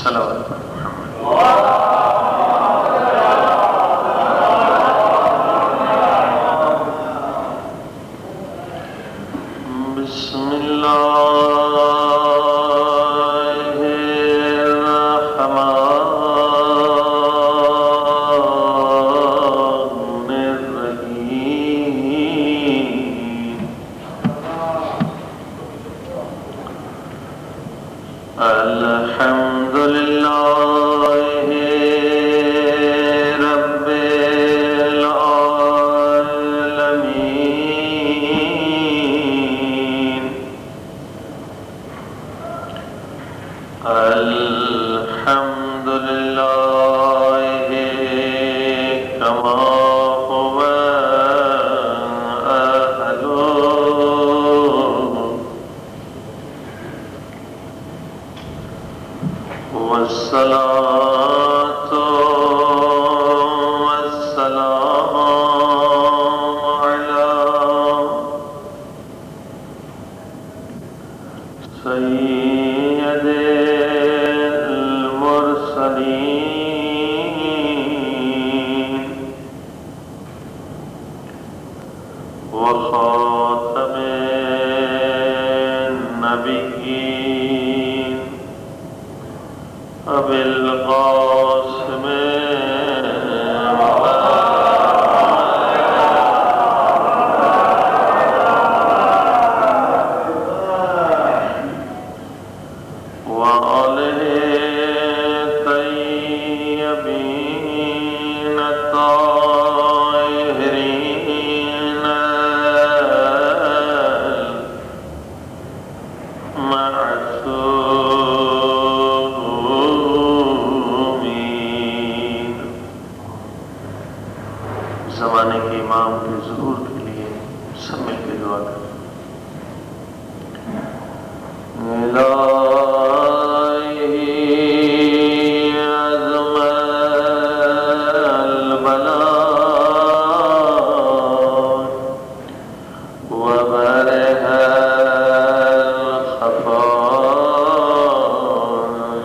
صلوات بسم اللہ الرحمن الرحیم الحمد للہ رب العالمین الحمد للہ کما هو والصلاة والسلام على سيد المرسلين وخاتم النبيين أبي القاسم وآله الطيبين الطاهرين المعصومين زمانے کے امام کے ظہور کے لیے سب مل کے دعا کریں الہی عظم البلاء وبرح الخفاء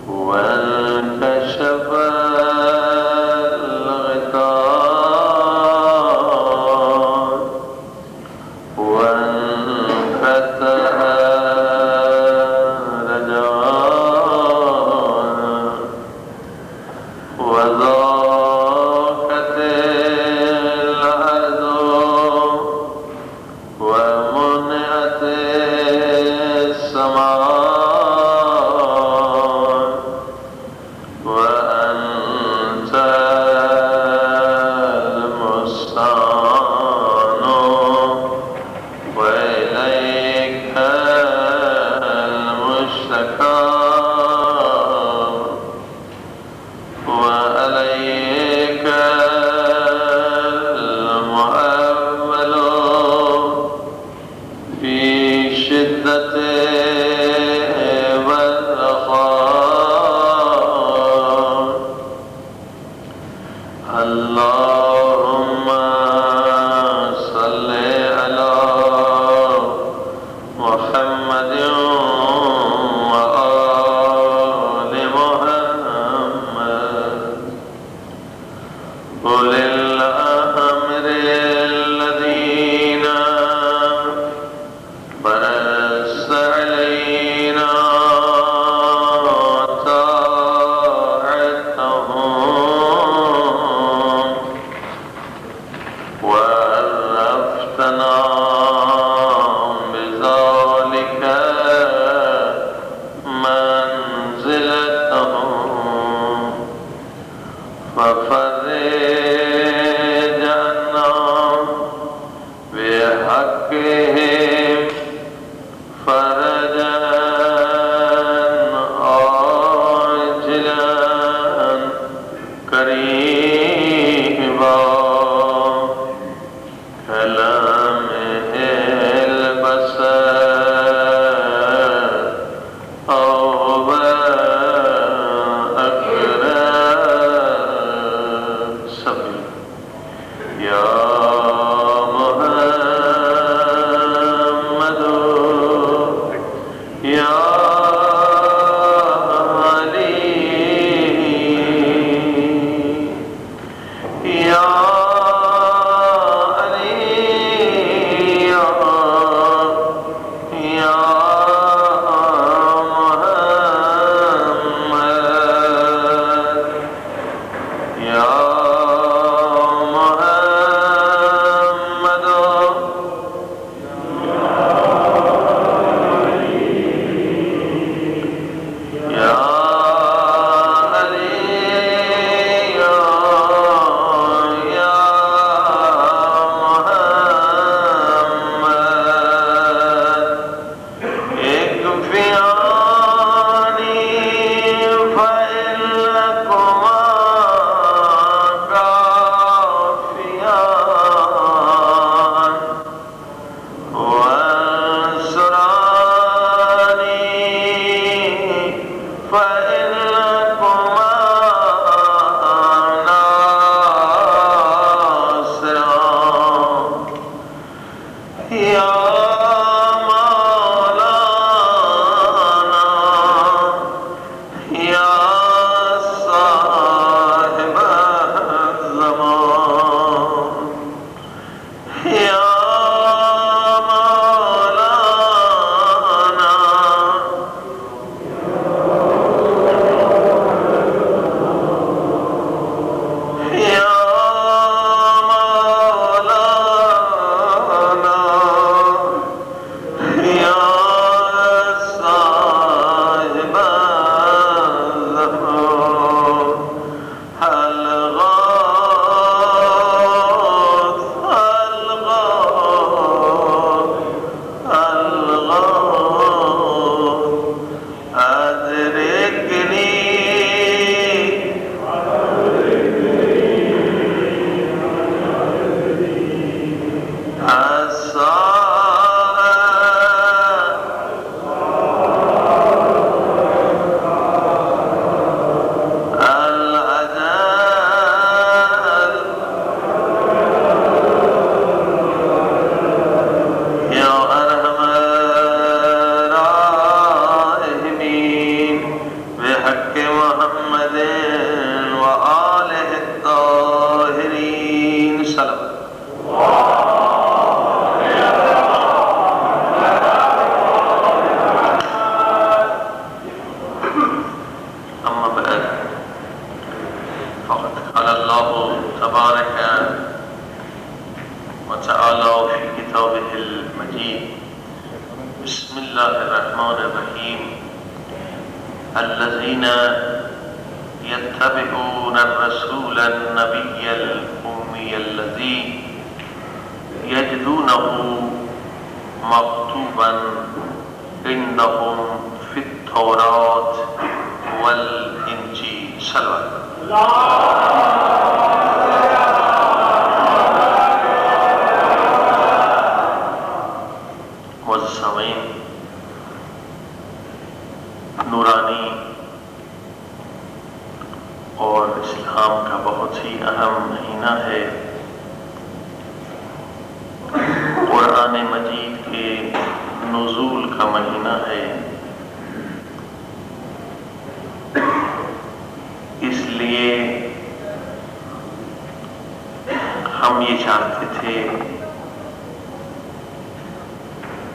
وانكشف الغطاء وانفتح رجاء وضاقت الأرض ومنعت السماء وأنت المستعان وإليك المشتكى وعليك المؤول في شدة والرخاء اللهم صل على محمد وآل محمد أولي الأمر الذين برز علينا طاعتهم وعرفتنا بذلك منزلتهم ففرج عنا بحقهم فرجا عاجلا قريبا كلامه البصر أو أقرب سبيل يا محمد يا الذين يتبعون الرسول النبي الأمي الذي يجدونه مكتوبا عندهم في التوراة والإنجيل. معزز سامعین، نورانی اور اسلام کا بہت ہی اہم مہینہ ہے، قرآن مجید کے نزول کا مہینہ ہے۔ اس لیے ہم یہ چاہتے تھے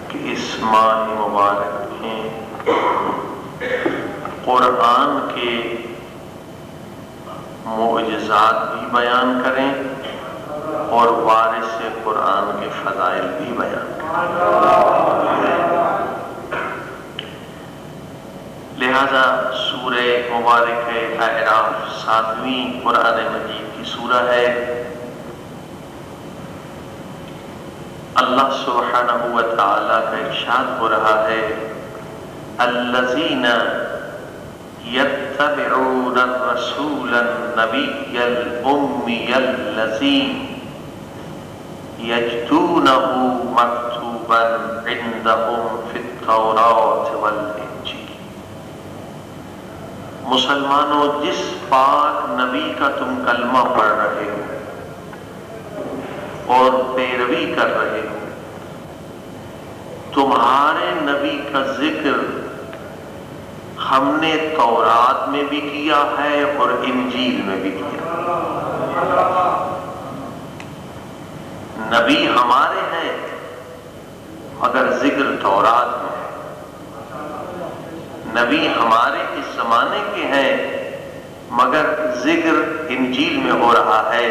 کہ اس ماہ مبارک میں قرآن کے معجزات بھی بیان کریں اور وارث قرآن کے فضائل بھی بیان کریں۔ لہذا سورہ مبارک اعراف 7ویں قرآن مجید کی سورہ ہے۔ اللہ سبحانہ و تعالیٰ کا ارشاد ہو رہا ہے، الذین یتبعون الرسول النبی الامی الذی یجدونہ مکتوبا عندہم فی التوراة والانجیل۔ مسلمانوں، جس پاک نبی کا تم کلمہ پڑھ رہے ہو اور پیروی کر رہے ہو، تمہارے نبی کا ذکر ہم نے تورات میں بھی کیا ہے اور انجیل میں بھی کیا۔ نبی ہمارے ہیں مگر ذکر تورات میں ہے۔ نبی ہمارے اس زمانے کے ہیں مگر ذکر انجیل میں ہو رہا ہے،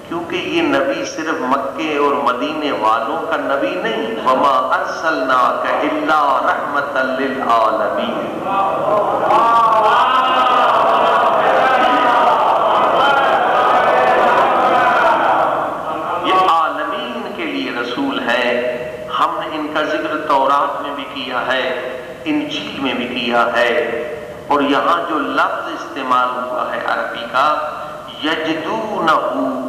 کیونکہ یہ نبی صرف مکے اور مدینے والوں کا نبی نہیں، وما ارسلناک الا رحمتا للعالمین۔ یہ عالمین کے لیے رسول ہے۔ ہم نے ان کا ذکر تورات میں بھی کیا ہے، انجیل میں بھی کیا ہے، اور یہاں جو لفظ استعمال ہوا ہے عربی کا، یجدونہ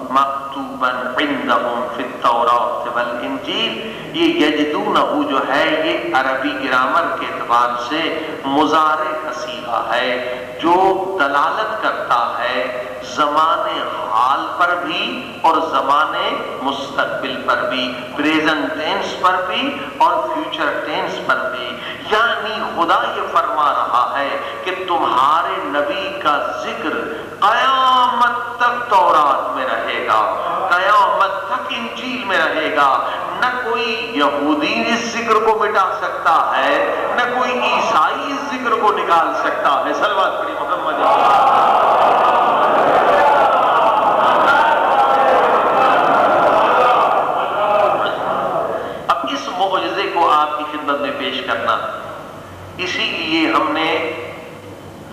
مکتوبا عندہم فی التوراة والانجیل، یہ یجدونہ جو ہے یہ عربی گرامر کے اعتبار سے مضارع کا صیغہ ہے، جو دلالت کرتا ہے زمان حال پر بھی اور زمان مستقبل پر بھی، پریزنٹ ٹینس پر بھی اور فیوچر ٹینس پر بھی۔ یعنی خدا یہ فرما رہا ہے کہ تمہارے نبی کا ذکر قیامت تک تورات میں رہے گا، قیامت تک انجیل میں رہے گا۔ نہ کوئی یہودی اس ذکر کو مٹا سکتا ہے، نہ کوئی عیسائی اس ذکر کو نکال سکتا ہے۔ صلوات پڑھی محمد۔ اب اس معجزے کو آپ کی خدمت میں پیش کرنا، اسی لیے ہم نے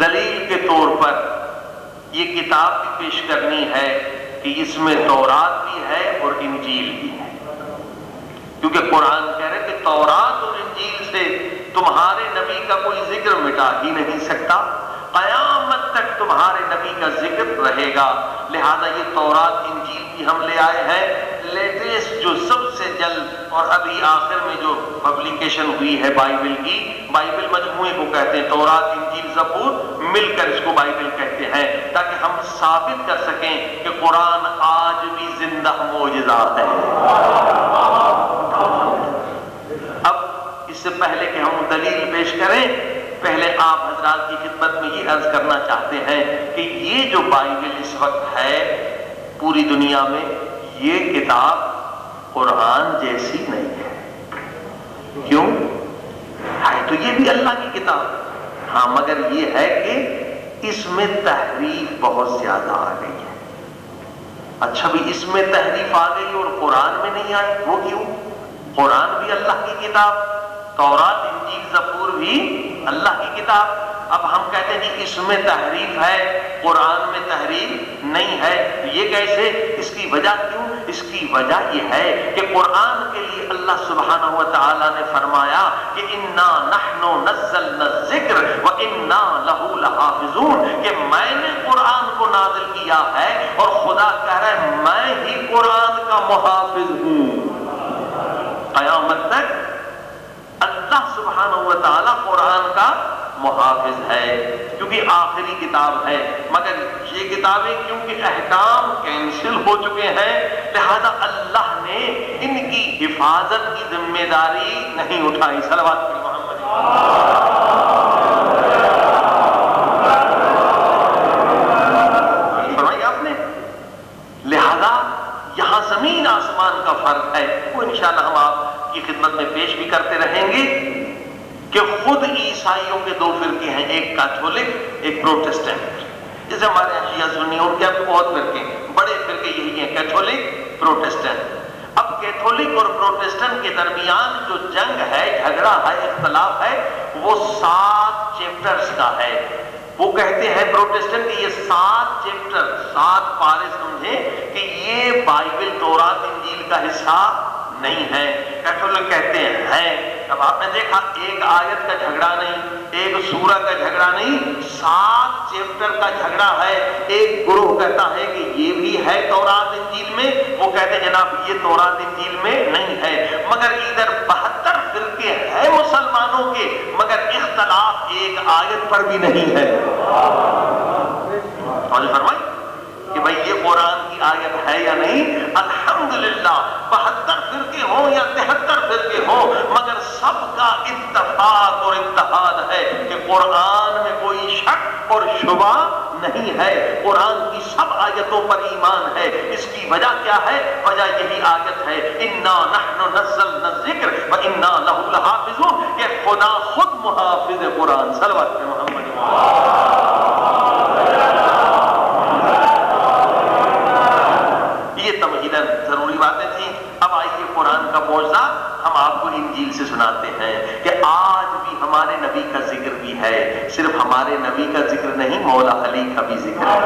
دلیل کے طور پر یہ کتاب بھی پیش کرنی ہے کہ اس میں تورات بھی ہے اور انجیل بھی ہے، کیونکہ قرآن کہہ رہے کہ تورات اور انجیل سے تمہارے نبی کا کوئی ذکر مٹا ہی نہیں سکتا، قیامت تک تمہارے نبی کا ذکر رہے گا۔ لہذا یہ تورات انجیل بھی ہم لے آئے ہیں، لیٹسٹ جو سب سے جلد اور ابھی آخر میں جو پبلیکیشن ہوئی ہے بائبل کی، بائبل مجموعے کو کہتے ہیں، تورات انجیل زبور مل کر اس کو بائبل کہتے ہیں، تاکہ ہم ثابت کر سکیں کہ قرآن آج بھی زندہ معجزہ ہے۔ اب اس سے پہلے کہ ہم دلیل پیش کریں، پہلے آپ حضرات کی خدمت میں یہ عرض کرنا چاہتے ہیں کہ یہ جو بائبل اس وقت ہے پوری دنیا میں، یہ کتاب قرآن جیسی نہیں ہے۔ کیوں؟ ہے تو یہ بھی اللہ کی کتاب، ہاں، مگر یہ ہے کہ اس میں تحریف بہت زیادہ آ گئی ہے۔ اچھا بھی اس میں تحریف آ گئی اور قرآن میں نہیں آئی، وہ کیوں؟ قرآن بھی اللہ کی کتاب، تورات انجیل زبور بھی اللہ کی کتاب۔ اب ہم کہتے ہیں جی اس میں تحریف ہے، قرآن میں تحریف نہیں ہے، یہ کیسے؟ اس کی وجہ کیوں؟ اس کی وجہ یہ ہے کہ قرآن کے لیے اللہ سبحانہ و تعالی نے فرمایا کہ انا نحن نزلنا الذکر وانا لہ لحافظون، کہ میں نے قرآن کو نازل کیا ہے، اور خدا کہہ رہا ہے میں ہی قرآن کا محافظ ہوں۔ قیامت تک اللہ سبحانہ و تعالی قرآن کا محافظ ہے، کیونکہ آخری کتاب ہے۔ مگر یہ کتابیں کیونکہ احکام کینسل ہو چکے ہیں، لہذا اللہ نے ان کی حفاظت کی ذمہ داری نہیں اٹھائی۔ صلوات پر محمد۔ فرمایا آپ نے، لہذا یہاں زمین آسمان کا فرق ہے، وہ انشاءاللہ ہم آپ کی خدمت میں پیش بھی کرتے رہیں گے کہ خود عیسائیوں کے دو فرقے ہیں، ایک کیتھولک ایک پروٹسٹنٹ۔ جیسے ہمارے یہاں شیعہ سنی، ان کے بہت فرقے، بڑے فرقے یہی ہیں، کیتھولک پروٹسٹنٹ۔ اب کیتھولک اور پروٹسٹنٹ کے درمیان جو جنگ ہے، جھگڑا ہے، اختلاف ہے، وہ 7 چیپٹرز کا ہے۔ وہ کہتے ہیں پروٹسٹنٹ کہ یہ 7 چیپٹر، 7 پارے سمجھیں کہ یہ بائبل تورات انجیل کا حصہ نہیں ہے۔ کیتھولک کہتے ہیں۔ اب آپ نے دیکھا ایک آیت کا جھگڑا نہیں، ایک سورہ کا جھگڑا نہیں، 7 چیپٹر کا جھگڑا ہے۔ ایک گروہ کہتا ہے کہ یہ بھی ہے تورات انجیل میں، وہ کہتے ہیں جناب یہ تورات انجیل میں نہیں ہے۔ مگر ادھر 72 فرقے ہیں مسلمانوں کے، مگر اختلاف ایک آیت پر بھی نہیں ہے۔ اور فرمائیں کہ بھئی یہ قرآن کی آیت ہے یا نہیں؟ الحمدللہ 72 فرقے ہوں یا 73 فرقے ہوں، مگر سب کا اتفاق اور اتحاد ہے کہ قرآن میں کوئی شک اور شبہ نہیں ہے، قرآن کی سب آیتوں پر ایمان ہے۔ اس کی وجہ کیا ہے؟ وجہ یہی آیت ہے، انا نحن نزلنا الذکر وانا لہ لحافظون، کہ خدا خود محافظ قرآن۔ صلوات پہ محمد۔ یہ تمہیداً ضروری باتیں تھیں۔ اب آئیے قرآن کا معجزہ ہم آپ کو انجیل سے سناتے ہیں کہ آج بھی ہمارے نبی کا ذکر بھی ہے، صرف ہمارے نبی کا ذکر نہیں، مولا علی کا بھی ذکر ہے۔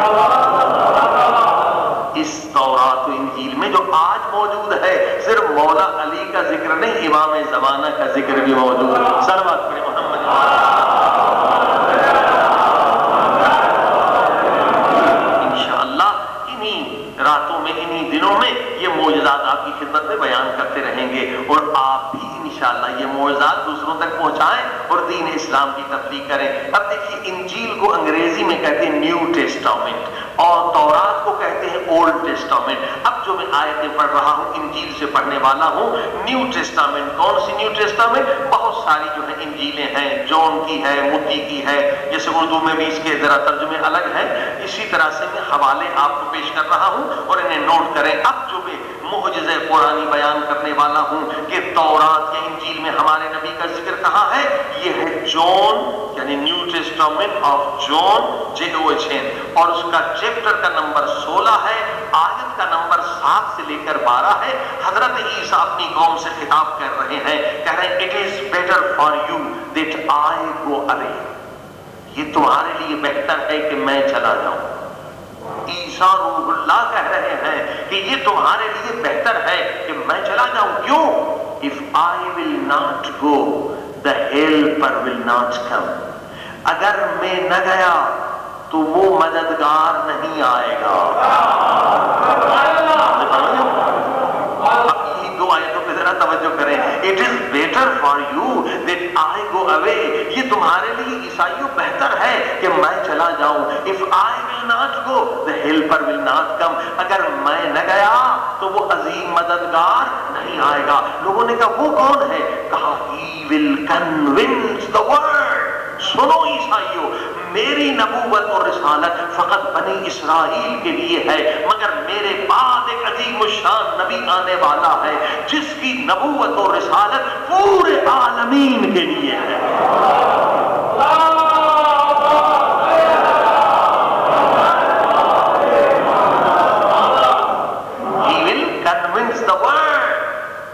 اس تورات و انجیل میں جو آج موجود ہے، صرف مولا علی کا ذکر نہیں، امام زمانہ کا ذکر بھی موجود ہے۔ صلوات پر محمد۔ انشاءاللہ انہی راتوں میں، انہی دنوں میں یہ معجزات آپ کی خدمت میں بیان کرتے رہیں گے، اور آپ بھی انشاءاللہ یہ معجزات دوسروں تک پہنچائیں اور دین اسلام کی تبلیغ کریں۔ اب دیکھیے انجیل کو انگریزی میں کہتے ہیں نیو ٹیسٹامنٹ، اور تورات کو کہتے ہیں اولڈ ٹیسٹامنٹ۔ اب جو میں آیتیں پڑھ رہا ہوں انجیل سے پڑھنے والا ہوں، نیو ٹیسٹامنٹ۔ کون سی نیو ٹیسٹامنٹ؟ بہت ساری جو ہے انجیلیں ہیں، جون کی ہے، متی کی ہے، جیسے اردو میں بھی اس کے ذرا ترجمے الگ ہیں، اسی طرح سے میں حوالے آپ کو پیش کر رہا ہوں اور انہیں نوٹ کریں۔ اب جو میں معجزہ قرآنی بیان کرنے والا ہوں کہ تورات یا انجیل میں ہمارے نبی کا ذکر کہاں ہے، یہ ہے جون، یعنی New Testament of John JOHN، اور اس کا چیپٹر کا نمبر 16 ہے، آیت کا نمبر 7 سے لے کر 12 ہے۔ حضرت عیسیٰ اپنی قوم سے خطاب کر رہے ہیں، کہہ رہے ہیں it is better for you that I go away, یہ تمہارے لیے بہتر ہے کہ میں چلا جاؤں۔ عیسیٰ روح اللہ کہہ رہے ہیں کہ یہ تمہارے لیے بہتر ہے کہ میں چلا جاؤں۔ کیوں؟ if I will not go the helper will not come، اگر میں نہ گیا تو وہ مددگار نہیں آئے گا۔ اب یہی 2 آیتوں پہ ذرا توجہ کریں۔ it is better for you that I go away، یہ تمہارے لیے عیسائیوں بہتر ہے کہ میں چلا جاؤں۔ if I will not go the helper will not come، اگر میں نہ گیا تو وہ عظیم مددگار نہیں آئے گا۔ لوگوں نے کہا وہ کون ہے؟ کہا he will convince the world۔ سنو عیسائیوں، میری نبوت اور رسالت فقط بنی اسرائیل کے لیے ہے، مگر میرے بعد ایک عظیم الشان نبی آنے والا ہے جس کی نبوت اور رسالت پورے عالمین کے لیے ہے۔ He will convince the world،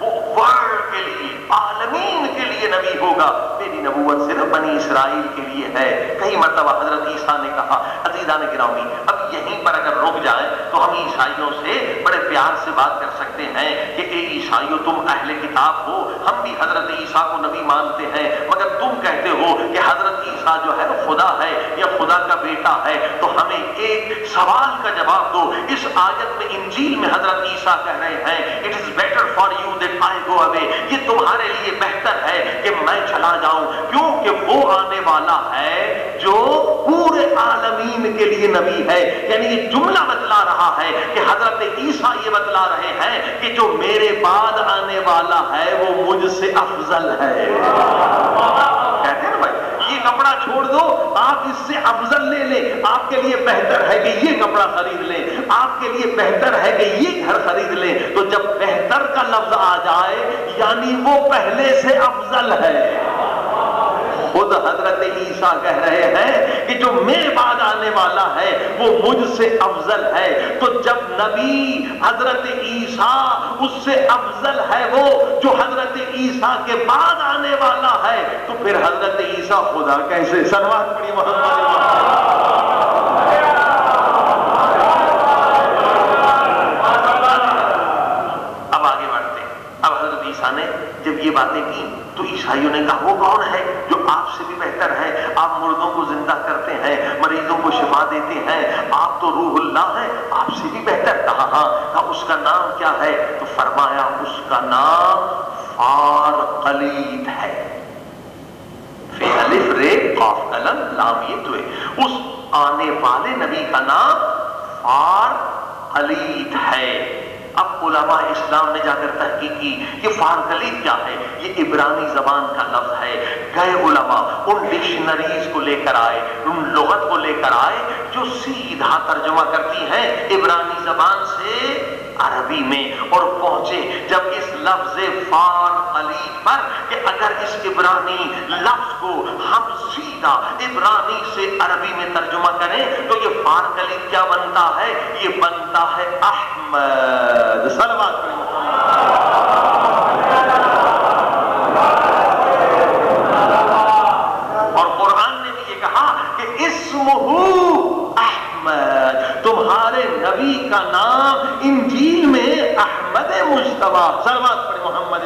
وہ ورلڈ کے لیے، عالمین کے لیے نبی ہوگا۔ میری نبوت صرف بنی اسرائیل اسرائیل کے لیے ہے، کئی مرتبہ حضرت عیسیٰ نے کہا۔ عزیزان گرامی، اب یہیں پر اگر رک جائیں تو ہم عیسائیوں سے بڑے پیار سے بات کر سکتے ہیں کہ اے عیسائیوں، تم اہل کتاب ہو، ہم بھی حضرت عیسیٰ کو نبی مانتے ہیں، مگر تم کہتے ہو کہ حضرت عیسیٰ جو ہے خدا ہے یا خدا کا بیٹا ہے، تو ہمیں ایک سوال کا جواب دو۔ اس آیت میں انجیل میں حضرت عیسیٰ کہہ رہے ہیں it is better for you that I go away, یہ تمہارے لیے بہتر ہے کہ میں چلا جاؤں، کیونکہ وہ آنے والا ہے جو پورے عالمین کے لیے نبی ہے۔ یعنی یہ جملہ بتلا رہا ہے کہ حضرت عیسیٰ یہ بتلا رہے ہیں کہ جو میرے بعد آنے والا ہے وہ مجھ سے افضل ہے۔ کہتے ہیں بھائی یہ کپڑا چھوڑ دو، آپ اس سے افضل لے لیں، آپ کے لیے بہتر ہے کہ یہ کپڑا خرید لیں، آپ کے لیے بہتر ہے کہ یہ گھر خرید لیں۔ تو جب بہتر کا لفظ آ جائے یعنی وہ پہلے سے افضل ہے۔ خود حضرت عیسیٰ کہہ رہے ہیں کہ جو میرے بعد آنے والا ہے وہ مجھ سے افضل ہے۔ تو جب نبی حضرت عیسیٰ اس سے افضل ہے وہ جو حضرت عیسیٰ کے بعد آنے والا ہے، تو پھر حضرت عیسیٰ خدا کیسے؟ صلوات پڑھی محمد۔ اب آگے بڑھتے ہیں۔ اب حضرت عیسیٰ نے جب یہ باتیں کی تو عیسائیوں نے کہا وہ کون ہے جو آپ سے بھی بہتر ہے؟ آپ مردوں کو زندہ کرتے ہیں، مریضوں کو شفا دیتے ہیں، آپ تو روح اللہ ہیں، آپ سے بھی بہتر۔ کہا ہاں۔ کہا اس کا نام کیا ہے؟ تو فرمایا اس کا نام فارقلیط ہے۔ فی الف رے قاف قلم لام یہ تو ہے۔ اس آنے والے نبی کا نام فارقلیط ہے۔ اب علماء اسلام نے جا کر تحقیق کی کہ فارقلیط کیا ہے؟ یہ عبرانی زبان کا لفظ ہے۔ گئے علماء ان ڈکشنریز کو لے کر آئے، ان لغت کو لے کر آئے جو سیدھا ترجمہ کرتی ہیں عبرانی زبان سے عربی میں، اور پہنچے جب اس لفظ فارقلیط پر کہ اگر اس عبرانی لفظ کو ہم سیدھا عبرانی سے عربی میں ترجمہ کریں تو یہ فارقلیط کیا بنتا ہے؟ یہ بنتا ہے احمد۔ صلوات پڑھیں۔ اور قرآن نے بھی یہ کہا کہ اسمہ احمد، تمہارے نبی کا نام انجیل میں احمد مجتبیٰ۔ صلوات پڑھیں محمد۔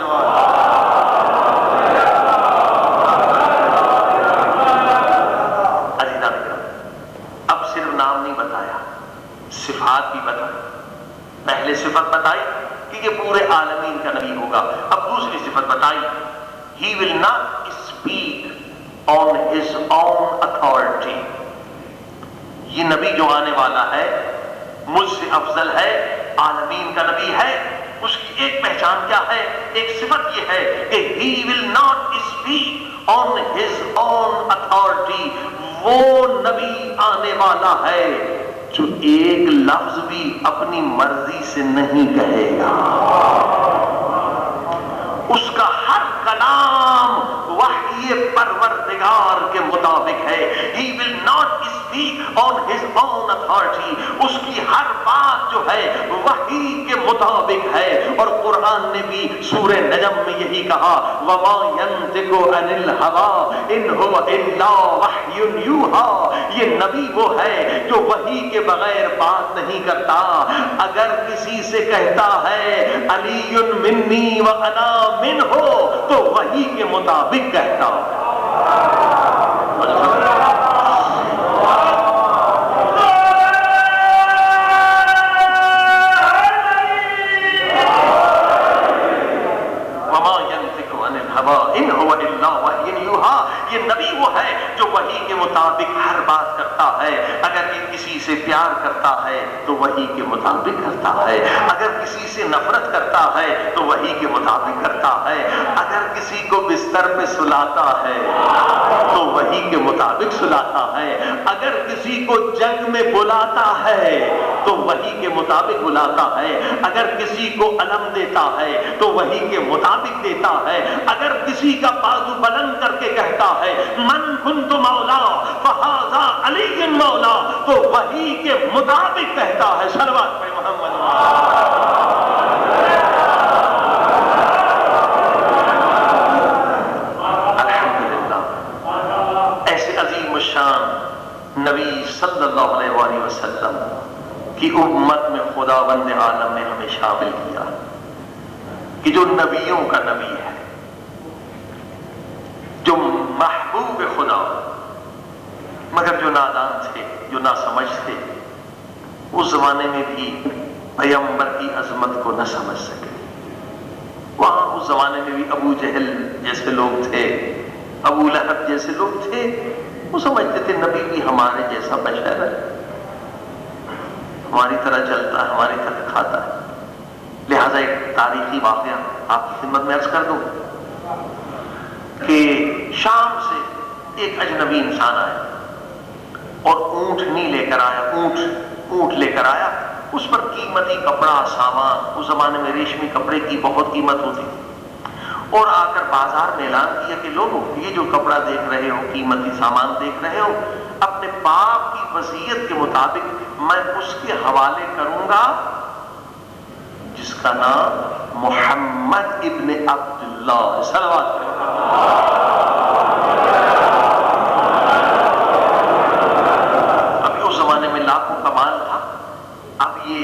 اب صرف نام نہیں بتایا، صفات بھی بتائی۔ پہلے صفت بتائی کہ یہ پورے عالمین کا نبی ہوگا، اب دوسری صفت بتائی he will not speak on his own authority۔ یہ نبی جو آنے والا ہے مجھ سے افضل ہے، عالمین کا نبی ہے۔ اس کی ایک پہچان کیا ہے؟ ایک صفت یہ ہے کہ he will not speak on his own authority۔ وہ نبی آنے والا ہے جو ایک لفظ بھی اپنی مرضی سے نہیں کہے گا۔ اس کا ہر کلام وحی پروردگار کے مطابق ہے۔ He will not speak on his own authority۔ اس کی ہر بات جو ہے وحی کے مطابق ہے۔ اور قرآن نے بھی سورہ نجم میں یہی کہا وَمَا يَنطِقُ عَنِ الْهَوَىٰ إِنْ هُوَ إِلَّا وَحْيٌ يُوحَىٰ۔ یہ نبی وہ ہے جو وحی کے بغیر بات نہیں کرتا۔ اگر کسی سے کہتا ہے علی منی وَأَنَا مِنْهُ تو وحی کے مطابق کہتا۔ یہ نبی وہ ہے جو وحی کے مطابق ہر بات کرتا ہے۔ اگر یہ کسی سے پیار کرتا ہے تو وحی کے مطابق کرتا ہے، اگر کسی سے نفرت کرتا ہے تو وحی کے مطابق کرتا ہے، اگر کسی کو بستر پہ سلاتا ہے تو وحی کے مطابق سلاتا ہے، اگر کسی کو جنگ میں بلاتا ہے تو وحی کے مطابق بلاتا ہے، اگر کسی کو علم دیتا ہے تو وحی کے مطابق دیتا ہے، اگر کسی کا بازو بلند کر کے کہتا ہے من کنت مولا فہذا علی مولا تو وحی کے مطابق کہتا ہے۔ صلوات پہ محمد۔ الحمدللہ ایسے عظیم الشان نبی صلی اللہ علیہ وآلہ وسلم کی امت میں خداوند عالم نے ہمیں شامل کیا کہ جو نبیوں کا نبی ہے، جو محبوب خدا، مگر جو نادان تھے، جو ناسمجھ تھے، اس زمانے میں بھی پیغمبر کی عظمت کو نہ سمجھ سکے۔ وہاں اس زمانے میں بھی ابو جہل جیسے لوگ تھے، ابو لہب جیسے لوگ تھے، وہ سمجھتے تھے نبی بھی ہمارے جیسا بشر ہے، ہماری طرح چلتا ہے، ہماری طرح کھاتا ہے۔ لہذا ایک تاریخی واقعہ آپ کی خدمت میں عرض کر دوں کہ شام سے ایک اجنبی انسان آیا اور اونٹنی لے کر آیا، اونٹ لے کر آیا، اس پر قیمتی کپڑا سامان، اس زمانے میں ریشمی کپڑے کی بہت قیمت ہوتی تھی، اور آ کر بازار میں اعلان کیا کہ لوگوں یہ جو کپڑا دیکھ رہے ہو، قیمتی سامان دیکھ رہے ہو، اپنے باپ کی وصیت کے مطابق میں اس کے حوالے کروں گا جس کا نام محمد ابن عبداللہ صلوات علیہ۔ ابھی اس زمانے میں لاکھوں کا مال تھا۔ اب یہ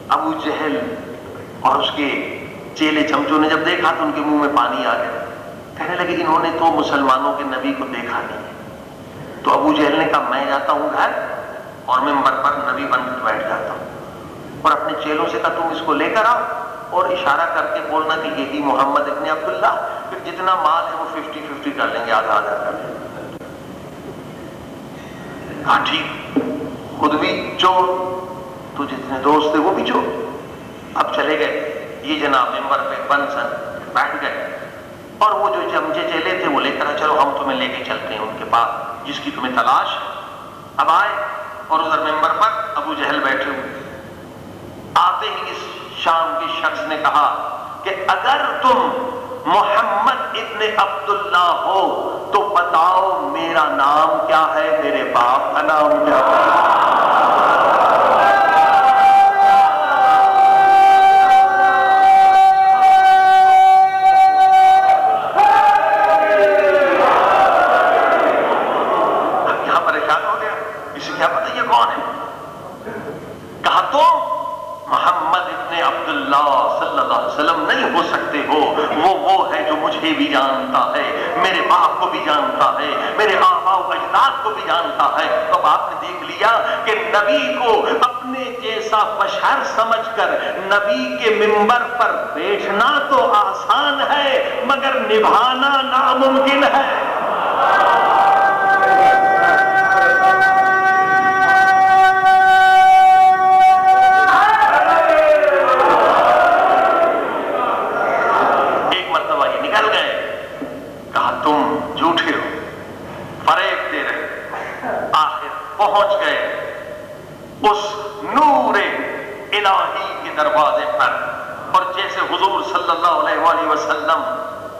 ابو جہل اور اس کے چیلے چمچوں نے جب دیکھا تو ان کے منہ میں پانی آ گیا، کہنے لگے انہوں نے تو مسلمانوں کے نبی کو دیکھا نہیں ہے۔ تو ابو جہل نے کہا میں جاتا ہوں گھر اور منبر پر نبی بن کر بیٹھ جاتا ہوں، اور اپنے چیلوں سے کہا تم اس کو لے کر آؤ اور اشارہ کر کے بولنا کہ یہی محمد ابن عبداللہ، پھر جتنا مال ہے وہ 50-50 کر لیں گے، آدھا آدھا کر لیں گے۔ ہاں ٹھیک، خود بھی چور تو جتنے دوست تھے وہ بھی چور۔ اب چلے گئے، یہ جناب ممبر پہ بن سن بیٹھ گئے، اور وہ جو چمچے چیلے تھے وہ لے کر چلو ہم تمہیں لے کے چلتے ہیں ان کے پاس جس کی تمہیں تلاش ہے۔ اب آئے اور ادھر ممبر پر ابو جہل بیٹھے ہوئے۔ آتے ہی اس شام کے شخص نے کہا کہ اگر تم محمد ابن عبداللہ ہو تو بتاؤ میرا نام کیا ہے، میرے باپ کا نام کیا ہے؟ نہیں ہو سکتے ہو، وہ ہے جو مجھے بھی جانتا ہے، میرے باپ کو بھی جانتا ہے، میرے آباء و اجداد کو بھی جانتا ہے۔ تو آپ نے دیکھ لیا کہ نبی کو اپنے جیسا بشر سمجھ کر نبی کے منبر پر بیٹھنا تو آسان ہے مگر نبھانا ناممکن ہے۔ پہنچ گئے اس نور الہی کے دروازے پر، اور جیسے حضور صلی اللہ علیہ وآلہ وسلم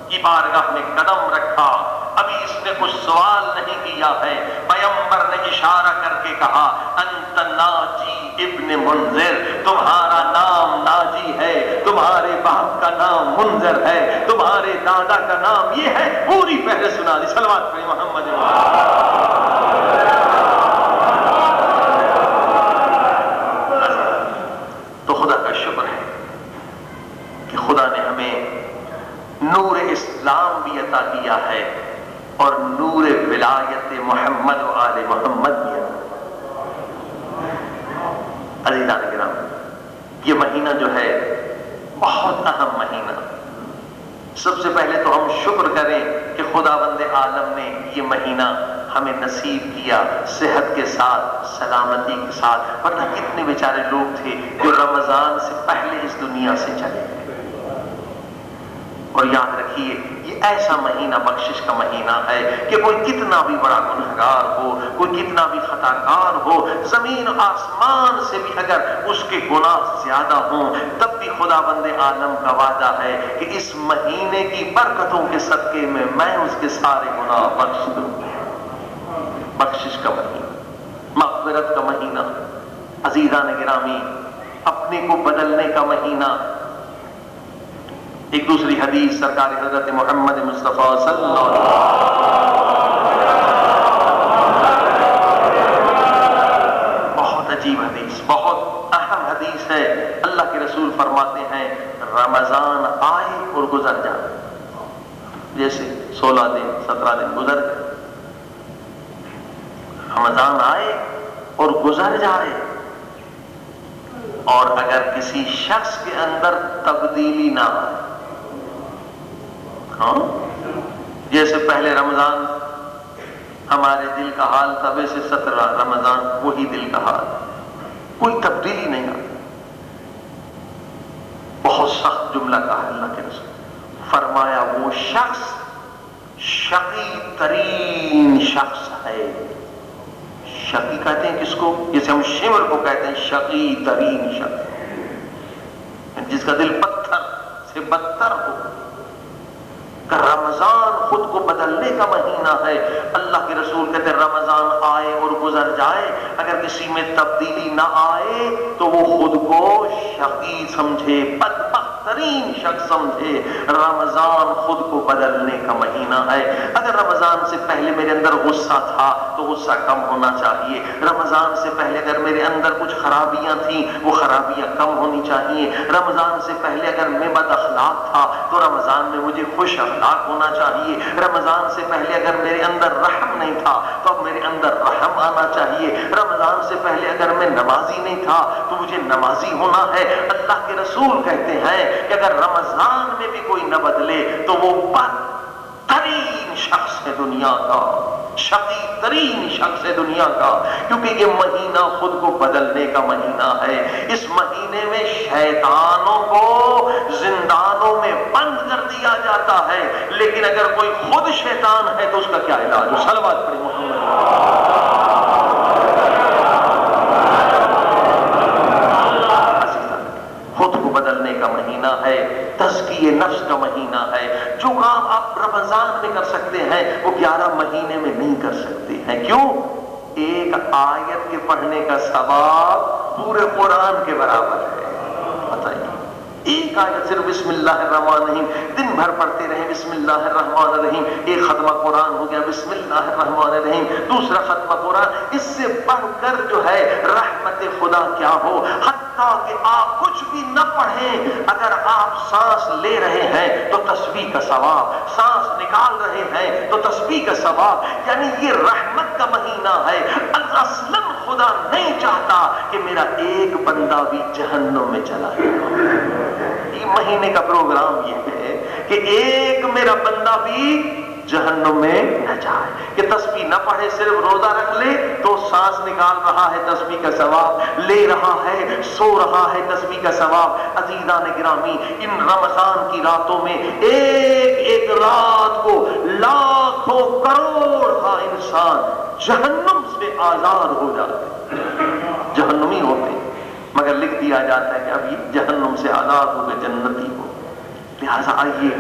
کی بارگاہ میں قدم رکھا، ابھی اس نے کچھ سوال نہیں کیا ہے، پیغمبر نے اشارہ کر کے کہا انت ناجی ابن منذر، تمہارا نام ناجی ہے، تمہارے باپ کا نام منذر ہے، تمہارے دادا کا نام یہ ہے، پوری فہرست سنا دی۔ صلوات پڑھیں محمد۔ تو خدا کا شکر ہے کہ خدا نے ہمیں نور اسلام بھی عطا کیا ہے اور نور ولایت محمد و آل محمد بھی عطا۔ عزیزان کرام، یہ مہینہ جو ہے بہت اہم مہینہ۔ سب سے پہلے تو ہم شکر کریں کہ خداوند عالم نے یہ مہینہ ہمیں نصیب کیا صحت کے ساتھ، سلامتی کے ساتھ، ورنہ کتنے بیچارے لوگ تھے جو رمضان سے پہلے اس دنیا سے چلے گئے۔ اور یاد رکھیے یہ ایسا مہینہ بخشش کا مہینہ ہے کہ کوئی کتنا بھی بڑا گنہگار ہو، کوئی کتنا بھی خطا کار ہو، زمین آسمان سے بھی اگر اس کے گناہ زیادہ ہوں، تب بھی خداوند عالم کا وعدہ ہے کہ اس مہینے کی برکتوں کے صدقے میں میں اس کے سارے گناہ بخش دوں۔ بخشش کا مہینہ، مغفرت کا مہینہ، عزیزان گرامی، اپنے کو بدلنے کا مہینہ۔ ایک دوسری حدیث سرکار حضرت محمد مصطفیٰ صلی اللہ علیہ وسلم رسول فرماتے ہیں رمضان آئے اور گزر جائے، جیسے 16 دن 17 دن گزر گئے، رمضان آئے اور گزر جائے، اور اگر کسی شخص کے اندر تبدیلی نہ آئے، ہاں جیسے پہلے رمضان ہمارے دل کا حال تھا، ویسے 17 رمضان وہی دل کا حال، کوئی تبدیلی نہیں آئی۔ بہت سخت جملہ کہا اللہ کے رسول، فرمایا وہ شخص شقی ترین شخص ہے۔ شقی کہتے ہیں کس کو؟ جیسے ہم شمر کو کہتے ہیں شقی ترین شخص، جس کا دل پتھر سے بدتر ہو۔ کہ رمضان خود کو بدلنے کا مہینہ ہے۔ اللہ کے رسول کہتے ہیں رمضان آئے اور گزر جائے، اگر کسی میں تبدیلی نہ آئے تو وہ خود کو شقی سمجھے، بدبخت ترین شخص سمجھے۔ رمضان خود کو بدلنے کا مہینہ ہے۔ اگر رمضان سے پہلے میرے اندر غصہ تھا تو غصہ کم ہونا چاہیے، رمضان سے پہلے اگر میرے اندر کچھ خرابیاں تھیں وہ خرابیاں کم ہونی چاہیے، رمضان سے پہلے اگر میں بد اخلاق تھا تو رمضان میں مجھے خوش اخلاق ہونا چاہیے، رمضان سے پہلے اگر میرے اندر رحم نہیں تھا تو اب میرے اندر رحم آنا چاہیے، رمضان سے پہلے اگر میں نمازی نہیں تھا تو مجھے نمازی ہونا ہے۔ اللہ کے رسول کہتے ہیں کہ اگر رمضان میں بھی کوئی نہ بدلے تو وہ بدترین شخص ہے دنیا کا، شقی ترین شخص ہے دنیا کا، کیونکہ یہ مہینہ خود کو بدلنے کا مہینہ ہے۔ اس مہینے میں شیطانوں کو زندانوں میں بند کر دیا جاتا ہے، لیکن اگر کوئی خود شیطان ہے تو اس کا کیا علاج ہو؟ صلوات پڑھیں محمد۔ خود کو بدلنے کا مہینہ ہے، تزکیہ نفس کا مہینہ ہے۔ جو کام آپ رمضان میں کر سکتے ہیں وہ 11 مہینے میں نہیں کر سکتے ہیں۔ کیوں؟ ایک آیت کے پڑھنے کا ثواب پورے قرآن کے برابر ہے۔ بتائیے، ایک آیت صرف بسم اللہ الرحمن الرحیم دن بھر پڑھتے رہیں، بسم اللہ الرحمن الرحیم، ایک ختمہ قرآن ہو گیا بسم اللہ الرحمن الرحیم، دوسرا ختمہ قرآن، اس سے بڑھ کر جو ہے رحمت خدا کیا ہو۔ حتیٰ کہ آپ کچھ بھی نہ پڑھیں، اگر آپ سانس لے رہے ہیں تو تسبیح کا ثواب، سانس نکال رہے ہیں تو تسبیح کا ثواب، یعنی یہ رحمت کا مہینہ ہے۔ اصلاً خدا نہیں چاہتا کہ میرا ایک بندہ بھی جہنم میں چلا جائے۔ یہ مہینے کا پروگرام یہ ہے کہ ایک میرا بندہ بھی جہنم میں نہ جائے، کہ تسبیح نہ پڑھے، صرف روزہ رکھ لے تو سانس نکال رہا ہے تسبیح کا ثواب، لے رہا ہے، سو رہا ہے تسبیح کا ثواب۔ عزیزان گرامی، ان رمضان کی راتوں میں ایک ایک رات کو لاکھوں کروڑ کا انسان جہنم سے آزاد ہو جاتے، جہنمی ہوتے، مگر لکھ دیا جاتا ہے کہ اب یہ جہنم سے آزاد ہو گئے، جنتی ہو۔ لہذا آئیے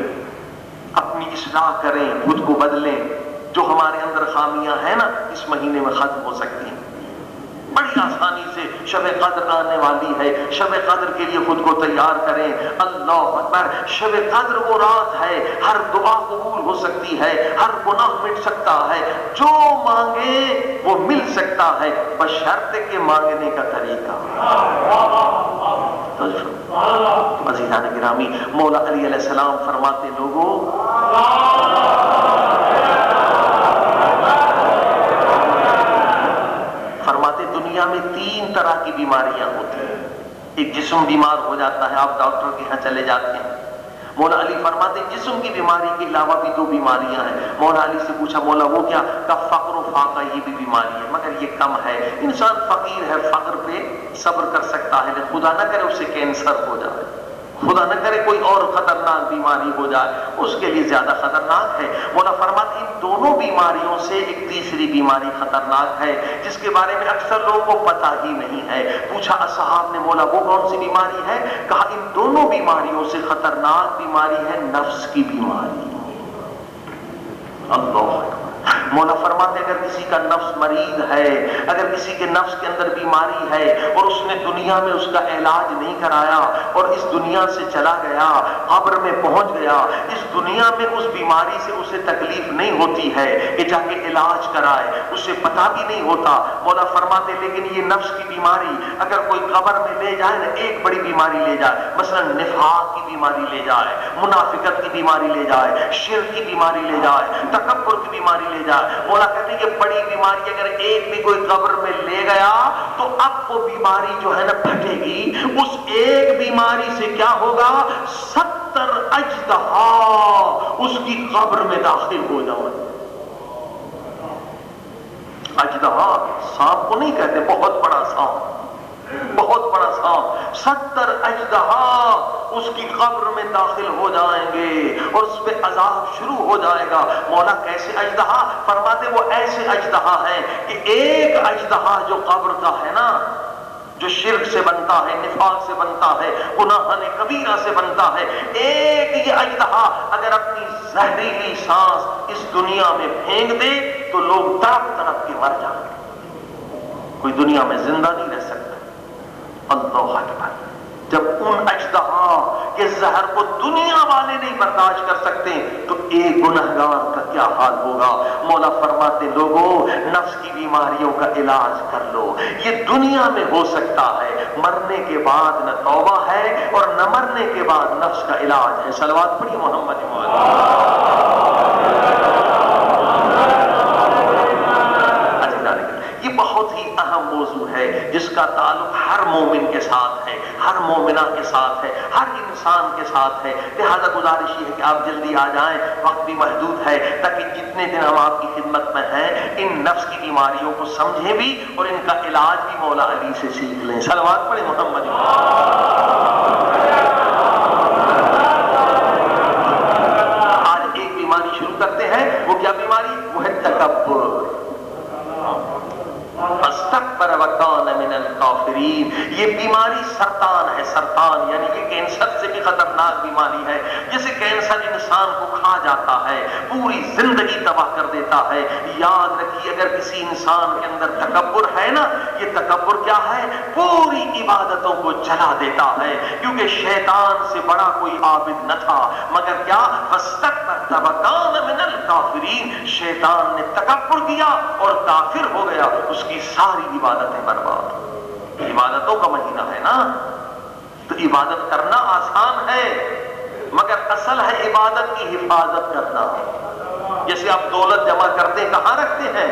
اپنی اصلاح کریں، خود کو بدلیں، جو ہمارے اندر خامیاں ہیں نا اس مہینے میں ختم ہو سکتی ہیں۔ بڑی آسانی سے شب قدر آنے والی ہے، شب قدر کے لیے خود کو تیار کریں۔ اللہ اکبر، شب قدر وہ رات ہے، ہر دعا قبول ہو سکتی ہے، ہر گناہ مٹ سکتا ہے، جو مانگے وہ مل سکتا ہے، بشرط کے مانگنے کا طریقہ۔ عزیزان گرامی، مولا علی علیہ السلام فرماتے لوگوں، فرماتے دنیا میں 3 طرح کی بیماریاں ہوتی ہیں۔ ایک جسم بیمار ہو جاتا ہے، آپ ڈاکٹر کے ہاں چلے جاتے ہیں، مولا علی فرماتے جسم کی بیماری کے علاوہ بھی 2 بیماریاں ہیں۔ مولا علی سے پوچھا مولا وہ کیا؟ کہ فقر و فاقہ، یہ بھی بیماری ہے مگر یہ کم ہے، انسان فقیر ہے، فقر پہ صبر کر سکتا ہے، لیکن خدا نہ کرے اسے کینسر ہو جائے، خدا نہ کرے کوئی اور خطرناک بیماری ہو جائے، اس کے لیے زیادہ خطرناک ہے۔ مولا فرماتے ان دونوں بیماریوں سے ایک تیسری بیماری خطرناک ہے جس کے بارے میں اکثر لوگوں کو پتہ ہی نہیں ہے۔ پوچھا اصحاب نے مولا وہ کون سی بیماری ہے؟ کہا ان دونوں بیماریوں سے خطرناک بیماری ہے نفس کی بیماری۔ اللہ مولا فرماتے اگر کسی کا نفس مریض ہے، اگر کسی کے نفس کے اندر بیماری ہے اور اس نے دنیا میں اس کا علاج نہیں کرایا اور اس دنیا سے چلا گیا، قبر میں پہنچ گیا، اس دنیا میں اس بیماری سے اسے تکلیف نہیں ہوتی ہے کہ جا کے علاج کرائے، اسے پتا بھی نہیں ہوتا، مولا فرماتے لیکن یہ نفس کی بیماری اگر کوئی قبر میں لے جائے نا، ایک بڑی بیماری لے جائے، مثلا نفاق کی بیماری لے جائے، منافقت کی بیماری لے جائے، شرک کی بیماری لے جائے، تکبر کی بیماری لے جائے، مولا کہتے ہیں یہ بڑی بیماری اگر ایک بھی کوئی قبر میں لے گیا تو اب وہ بیماری جو ہے نا پھٹے گی، اس ایک بیماری سے کیا ہوگا، 70 اژدہا اس کی قبر میں داخل ہو جائیں۔ اژدہا سانپ کو نہیں کہتے، بہت بڑا سانپ، بہت بڑا سانپ، 70 اژدہا اس کی قبر میں داخل ہو جائیں گے اور اس پہ عذاب شروع ہو جائے گا۔ مولا کیسے اژدہا؟ فرماتے وہ ایسے اژدہا ہیں کہ ایک اژدہا جو قبر کا ہے نا، جو شرک سے بنتا ہے، نفاق سے بنتا ہے، گناہ کبیرہ سے بنتا ہے، ایک یہ اژدہا اگر اپنی زہریلی سانس اس دنیا میں پھینک دے تو لوگ تڑپ تڑپ کے مر جائیں گے، کوئی دنیا میں زندہ نہیں رہ سکتا۔ اللہ اکبر! جب ان اژدہا کے زہر کو دنیا والے نہیں برداشت کر سکتے تو ایک گنہگار کا کیا حال ہوگا۔ مولا فرماتے لوگوں نفس کی بیماریوں کا علاج کر لو، یہ دنیا میں ہو سکتا ہے، مرنے کے بعد نہ توبہ ہے اور نہ مرنے کے بعد نفس کا علاج ہے۔ صلوات پڑھیے محمد یہ بہت ہی اہم موضوع ہے جس کا تعلق ہر مومن کے ساتھ ہے، ہر مومنہ کے ساتھ ہے، ہر انسان کے ساتھ ہے۔ لہذا گزارش یہ ہے کہ آپ جلدی آ جائیں، وقت بھی محدود ہے، تاکہ جتنے دن ہم آپ کی خدمت میں ہیں ان نفس کی بیماریوں کو سمجھیں بھی اور ان کا علاج بھی مولا علی سے سیکھ لیں۔ صلوات پڑھیں محمد۔ آج ایک بیماری شروع کرتے ہیں، وہ کیا بیماری؟ وہ ہے تکبر۔ استکبر وکان من الکافرین، یہ بیماری سرطان ہے، سرطان یعنی کہ کینسر سے بھی خطرناک بیماری ہے۔ جیسے کینسر انسان کو کھا جاتا ہے، پوری زندگی تباہ کر دیتا ہے۔ یاد رکھیے اگر کسی انسان کے اندر تکبر ہے نا، یہ تکبر کیا ہے؟ پوری عبادتوں کو جلا دیتا ہے، کیونکہ شیطان سے بڑا کوئی عابد نہ تھا مگر کیا؟ فاستکبر وکان من الکافرین، شیطان نے تکبر کیا اور کافر ہو گیا، اس کی ساری عبادتیں برباد۔ عبادتوں کا مہینہ ہے نا، تو عبادت کرنا آسان ہے مگر اصل ہے عبادت کی حفاظت کرنا۔ جیسے آپ دولت جمع کرتے ہیں، کہاں رکھتے ہیں؟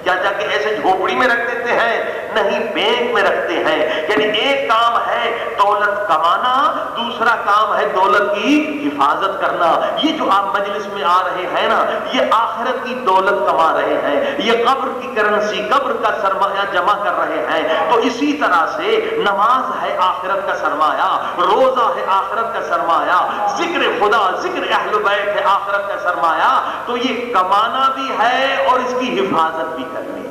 کیا جا کے ایسے جھوپڑی میں رکھ دیتے ہیں؟ نہیں، بینک میں رکھتے ہیں۔ یعنی ایک کام ہے دولت کمانا، دوسرا کام ہے دولت کی حفاظت کرنا۔ یہ جو آپ مجلس میں آ رہے ہیں نا، یہ آخرت کی دولت کما رہے ہیں، یہ قبر کی کرنسی، قبر کا سرمایہ جمع کر رہے ہیں۔ تو اسی طرح سے نماز ہے آخرت کا سرمایہ، روزہ ہے آخرت کا سرمایہ، ذکر خدا، ذکر اہل بیت ہے آخرت کا سرمایہ۔ تو یہ کمانا بھی ہے اور اس کی حفاظت بھی کرنی ہے۔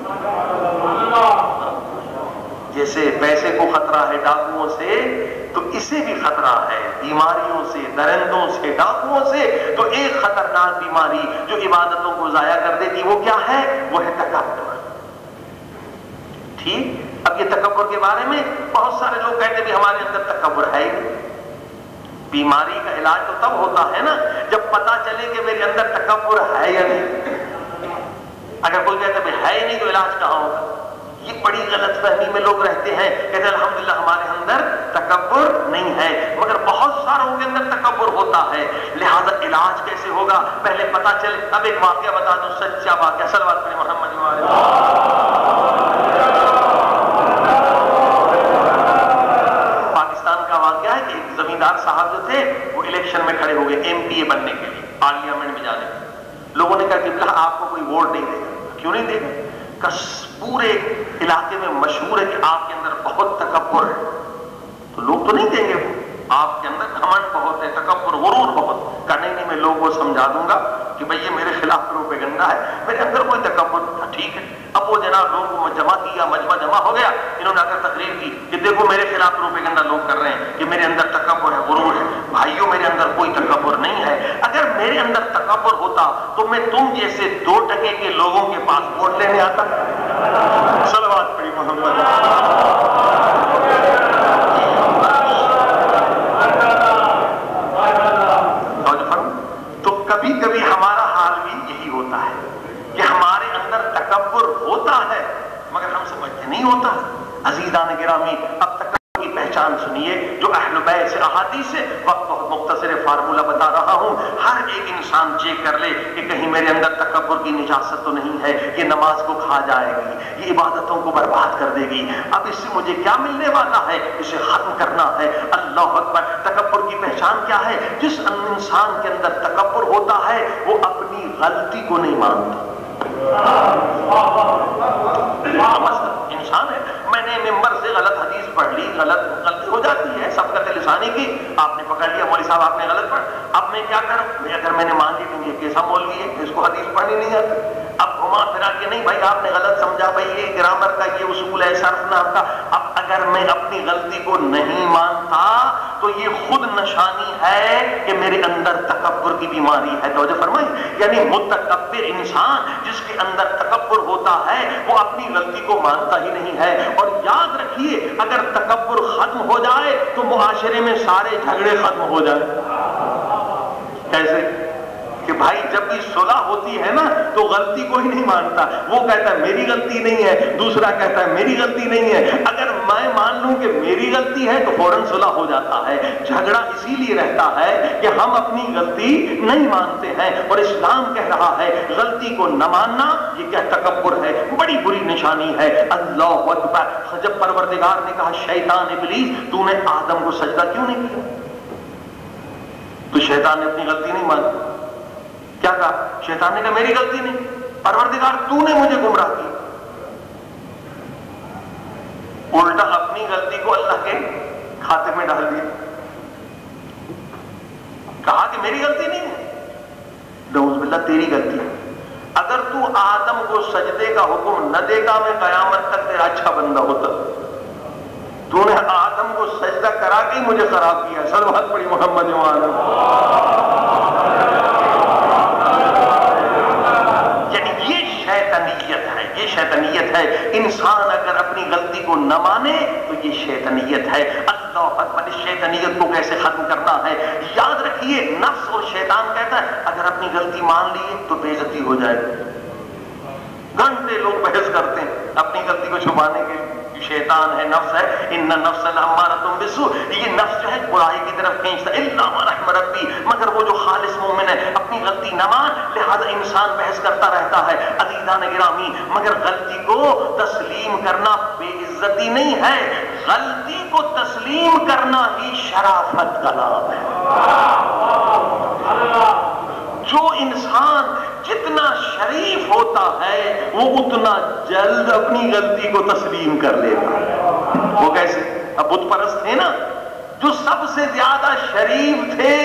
جیسے پیسے کو خطرہ ہے ڈاکوؤں سے، تو اسے بھی خطرہ ہے بیماریوں سے، درندوں سے، ڈاکوؤں سے۔ تو ایک خطرناک بیماری جو عبادتوں کو ضائع کر دیتی وہ کیا ہے؟ وہ ہے تکبر۔ ٹھیک، اب یہ تکبر کے بارے میں بہت سارے لوگ کہتے ہیں ہمارے اندر تکبر ہے۔ بیماری کا علاج تو تب ہوتا ہے نا جب پتا چلے کہ میرے اندر تکبر ہے یا نہیں۔ اگر کوئی کہتا ہے ہے نہیں تو علاج کہاں ہوگا؟ یہ بڑی غلط فہمی میں لوگ رہتے ہیں، کہتے ہیں الحمدللہ ہمارے اندر تکبر نہیں ہے، مگر بہت ساروں کے اندر تکبر ہوتا ہے۔ لہذا علاج کیسے ہوگا؟ پہلے پتا چلے۔ اب ایک واقعہ بتا دوں، سچا واقعہ، صلوات پڑھیں محمد وآلہ۔ پاکستان کا واقعہ ہے کہ ایک زمیندار صاحب جو تھے وہ الیکشن میں کھڑے ہو گئے MP بننے کے لیے، پارلیمنٹ میں جانے کے لیے۔ لوگوں نے کہا کہ آپ کو کوئی ووٹ نہیں دے گا۔ کیوں نہیں دے گا؟ پورے علاقے میں مشہور ہے کہ آپ کے اندر بہت تکبر ہے، تو لوگ تو نہیں دیں گے وہ۔ آپ کے اندر گھمنڈ بہت ہے، تکبر، غرور بہت۔ کہنے نہیں میں لوگوں کو سمجھا دوں گا، کہ بھئی یہ میرے خلاف پروپیگنڈا ہے، میرے اندر کوئی تکبر تھا، ٹھیک ہے۔ اب وہ جناب لوگوں کو جمع کیا، مجمع جمع ہو گیا، انہوں نے اگر تقریر کی کہ دیکھو میرے خلاف پروپیگنڈا لوگ کر رہے ہیں کہ میرے اندر تکبر ہے، غرور ہے۔ بھائیوں میرے اندر کوئی تکبر نہیں ہے، اگر میرے اندر تکبر ہوتا تو میں تم جیسے 2 ٹکے کے لوگوں کے پاس ووٹ لینے آتا۔ صلوات پڑھی محمد۔ تو کبھی کبھی ہمارا حال بھی یہی ہوتا ہے کہ ہمارے اندر تکبر ہوتا ہے مگر ہم سمجھتے نہیں ہوتا۔ عزیزان گرامی، اب تکبر کی پہچان سنیے جو اہل بیت سے احادیث سے، وقت بہت مختصر فارمولہ بتا رہا ہوں۔ ہر ایک انسان چیک کر لے کہ کہیں میرے اندر تکبر کی نجاست تو نہیں ہے، یہ نماز کو کھا جائے گی، یہ عبادتوں کو برباد کر دے گی۔ اب اس سے مجھے کیا ملنے والا ہے؟ اسے ختم کرنا ہے۔ اللہ اکبر۔ تکبر کی پہچان کیا ہے؟ جس انسان کے اندر تکبر ہوتا ہے وہ اپنی غلطی کو نہیں مانتا۔ انسان ہے، میں نے ممبر سے غلط حدیث پڑھ لی، غلطی ہو جاتی ہے، سبقت لسانی کی، آپ نے پکڑ لیا مولوی صاحب آپ نے غلط پڑھ، اب میں کیا کروں؟ اگر میں نے مان لی تو یہ کیسا مولوی ہے اس کو حدیث پڑھنی نہیں آتی، اب گھما پھرا کے نہیں بھائی آپ نے غلط سمجھا، بھائی یہ گرامر کا یہ اصول ہے، صرف نام کا۔ اب اگر میں اپنی غلطی کو نہیں مانتا تو یہ خود نشانی ہے کہ میرے اندر تکبر کی بیماری ہے۔ توجہ فرمائی، یعنی متکبر انسان جس کے اندر تکبر ہوتا ہے وہ اپنی غلطی کو مانتا ہی نہیں ہے۔ اور یاد رکھیے اگر تکبر ختم ہو جائے تو معاشرے میں سارے جھگڑے ختم ہو جائیں۔ کیسے؟ کہ بھائی جب بھی صلح ہوتی ہے نا تو غلطی کو ہی نہیں مانتا، وہ کہتا ہے میری غلطی نہیں ہے، دوسرا کہتا ہے میری غلطی نہیں ہے۔ اگر میں مان لوں کہ میری غلطی ہے تو فوراً صلح ہو جاتا ہے۔ جھگڑا اسی لیے رہتا ہے کہ ہم اپنی غلطی نہیں مانتے ہیں، اور اسلام کہہ رہا ہے غلطی کو نہ ماننا یہ کیا تکبر ہے، بڑی بری نشانی ہے۔ اللہ اکبر۔ جب پروردگار نے کہا شیطان ابلیس تو نے آدم کو سجدہ کیوں نہیں کیا، تو شیطان نے اپنی غلطی نہیں مانی، کیا کہا؟ شیطان نے کہا میری غلطی نہیں، پروردگار تو نے مجھے گمراہ کیا۔ الٹا اپنی غلطی کو اللہ کے کھاتے میں ڈال دیا، کہا کہ میری غلطی نہیں ہے، نعوذ باللہ تیری غلطی ہے۔ اگر تو آدم کو سجدے کا حکم نہ دیتا میں قیامت تک تیرا اچھا بندہ ہوتا، تو نے آدم کو سجدہ کرا کے مجھے خراب کیا۔ صلوات پڑھی محمد یہ شیطانیت ہے۔ انسان اگر اپنی غلطی کو نہ مانے تو یہ شیطانیت ہے۔ اللہ اکبر۔ اس شیطانیت کو کیسے ختم کرنا ہے؟ یاد رکھیے نفس اور شیطان کہتا ہے اگر اپنی غلطی مان لیے تو بے عزتی ہو جائے گی۔ گھنٹے لوگ بحث کرتے ہیں اپنی غلطی کو چھپانے کے لیے، شیطان ہے، نفس ہے، ان النفس لامارۃ بالسوء، یہ نفس جو ہے برائی کی طرف کھینچتا ہے، الا من رحم ربی، مگر وہ جو خالص مومن ہے اپنی غلطی نہ مان، لہذا انسان بحث کرتا رہتا ہے۔ عزیزان گرامی، مگر غلطی کو تسلیم کرنا بے عزتی نہیں ہے، غلطی کو تسلیم کرنا ہی شرافت کا نام ہے۔ جو انسان جتنا شریف ہوتا ہے وہ اتنا جلد اپنی غلطی کو تسلیم کر لیتا۔ وہ کیسے؟ اب بت پرست تھے نا، جو سب سے زیادہ شریف تھے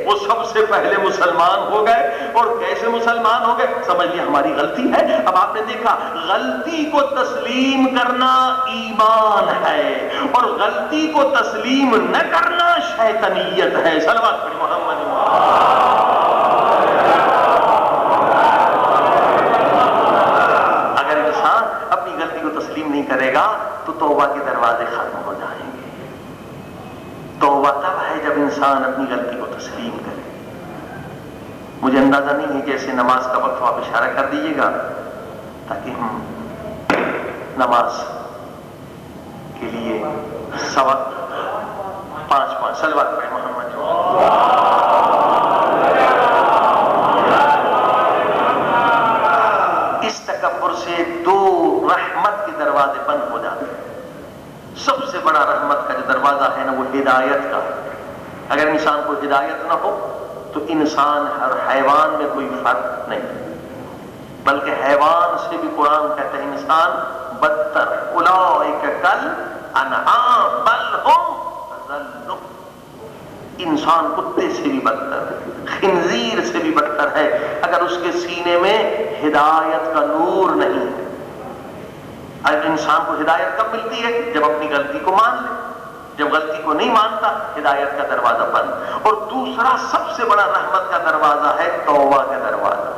وہ سب سے پہلے مسلمان ہو گئے۔ اور کیسے مسلمان ہو گئے؟ سمجھ لیے ہماری غلطی ہے۔ اب آپ نے دیکھا غلطی کو تسلیم کرنا ایمان ہے اور غلطی کو تسلیم نہ کرنا شیطانیت ہے۔ صلوات پڑھی محمد۔ تسلیم نہیں کرے گا تو توبہ کے دروازے ختم ہو جائیں گے۔ توبہ تب ہے جب انسان اپنی غلطی کو تسلیم کرے۔ مجھے اندازہ نہیں ہے، جیسے نماز کا وقت آپ اشارہ کر دیجیے گا تاکہ ہم نماز کے لیے سوق 5 صلوات پڑھیں محمد۔ اس تکبر سے 2 رحمت کے دروازے بند ہو جاتے ہیں۔ سب سے بڑا رحمت کا جو دروازہ ہے نا وہ ہدایت کا ہے۔ اگر انسان کو ہدایت نہ ہو تو انسان ہر حیوان میں کوئی فرق نہیں، بلکہ حیوان سے بھی قرآن کہتا ہے انسان بدتر، اولئک کالانعام بل ہم اضل۔ انسان کتے سے بھی بدتر ہے، خنزیر سے بھی بدتر ہے اگر اس کے سینے میں ہدایت کا نور نہیں ہے۔ انسان کو ہدایت کب ملتی ہے؟ جب اپنی غلطی کو مان لے، جب غلطی کو نہیں مانتا ہدایت کا دروازہ بند۔ اور دوسرا سب سے بڑا رحمت کا دروازہ ہے توبہ کا دروازہ۔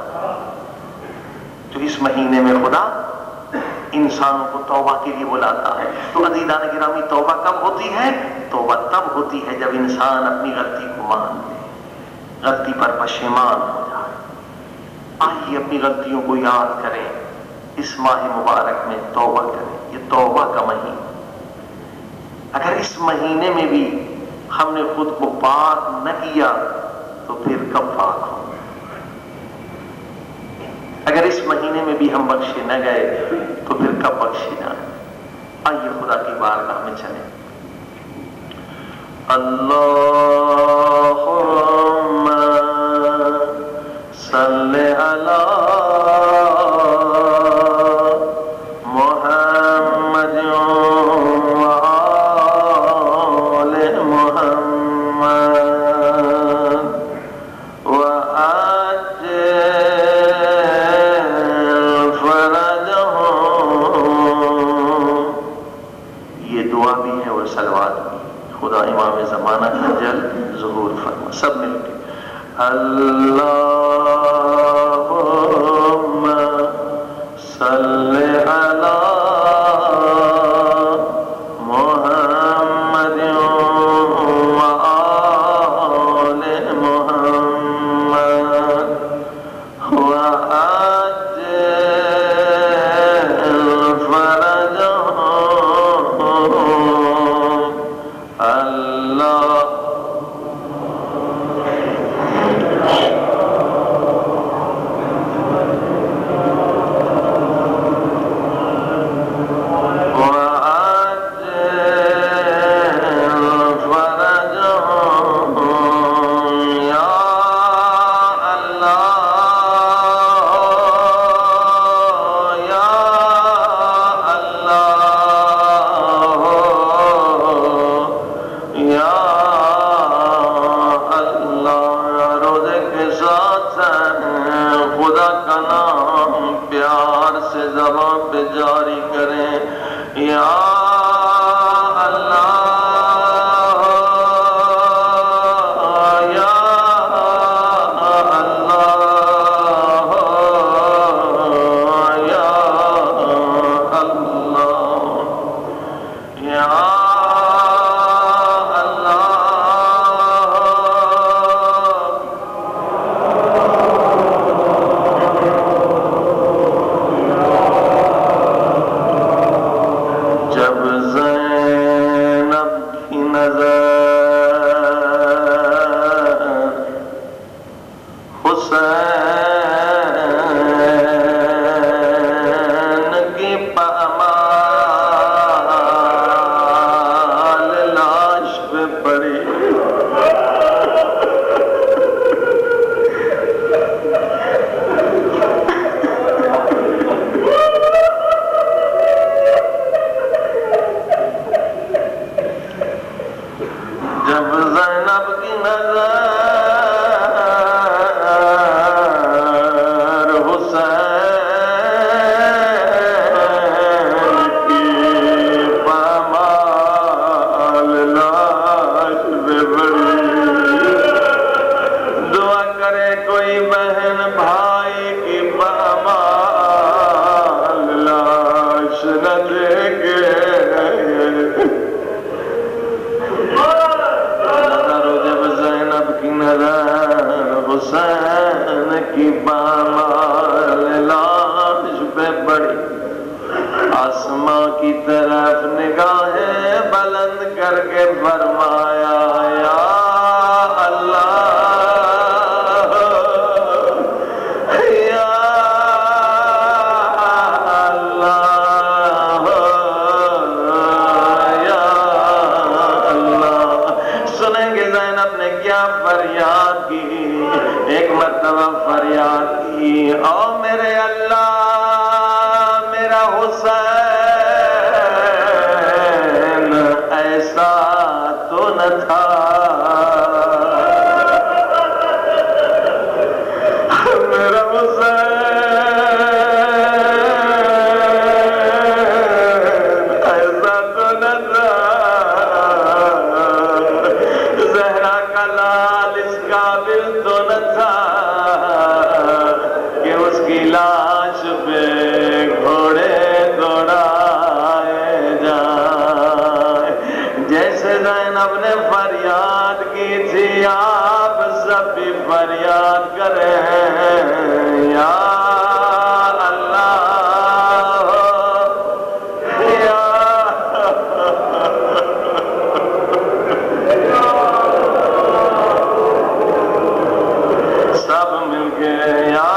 تو اس مہینے میں خدا انسانوں کو توبہ کے لیے بلاتا ہے۔ تو عزیزان گرامی، توبہ کب ہوتی ہے؟ توبہ تب ہوتی ہے جب انسان اپنی غلطی کو مان لے، غلطی پر پشیمان ہو جائے۔ آئیے اپنی غلطیوں کو یاد کریں، اس ماہ مبارک میں توبہ کریں۔ یہ توبہ کا مہینہ، اگر اس مہینے میں بھی ہم نے خود کو پاک نہ کیا تو پھر کب پاک ہو؟ اگر اس مہینے میں بھی ہم بخشے نہ گئے تو پھر کب بخشے جائیں؟ آئیے خدا کی بارگاہ میں چلیں۔ اللہم صلی علی محمد وآل محمد وعجل فرجهم۔ یہ دعا بھی ہے اور صلوات بھی۔ خدا امام زمانہ کا جلد ظہور فرما، سب مل کے اللہم صلی علی محمد وآل محمد وعجل فرجهم۔ اللہ جاری کریں، یا اللہ یا اللہ یا اللہ یا حسین کی پامال لاش پہ بڑی، آسماں کی طرف نگاہیں بلند کر کے فرمایا، یا اللہ یا اللہ یا اللہ۔ سنیں گے زینب نے کیا فریاد کی؟ ایک مرتبہ فریاد کی، او میرے اللہ میرا حسین ایسا تو نہ تھا فریاد کریں یا اللہ یا سب مل کے یا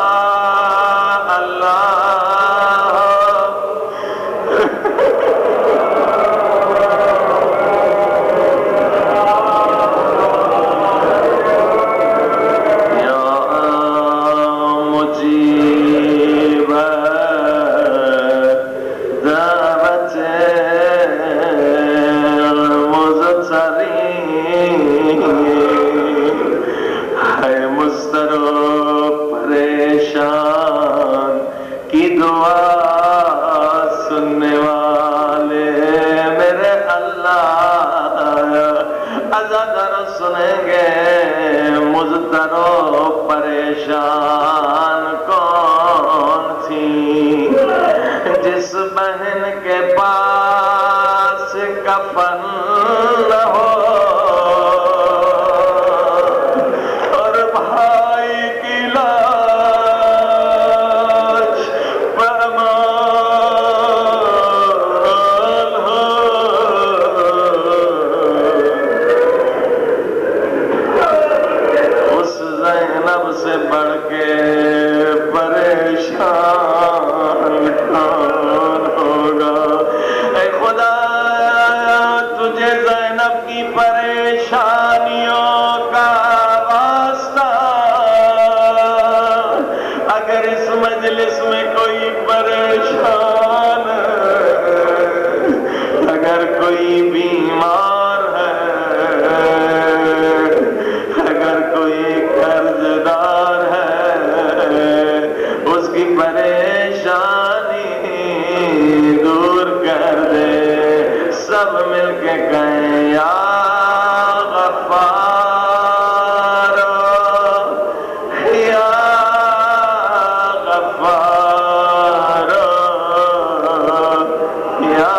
سنیں گے مضطر و پریشان کون تھی جس بہن کے پاس کفن نہ ہو اور بھائی کی لاش پامال ہو زینب سے بڑھ کے پریشان کون ہوگا اے خدا تجھے زینب کی پریشانیوں کا واسطہ اگر اس مجلس میں کوئی پریشان ہے اگر کوئی بیمار ہے اگر کوئی قرضدار ہے اس کی پریشانی دور کر دے سب مل کے کہیں یا غفار یا غفار یا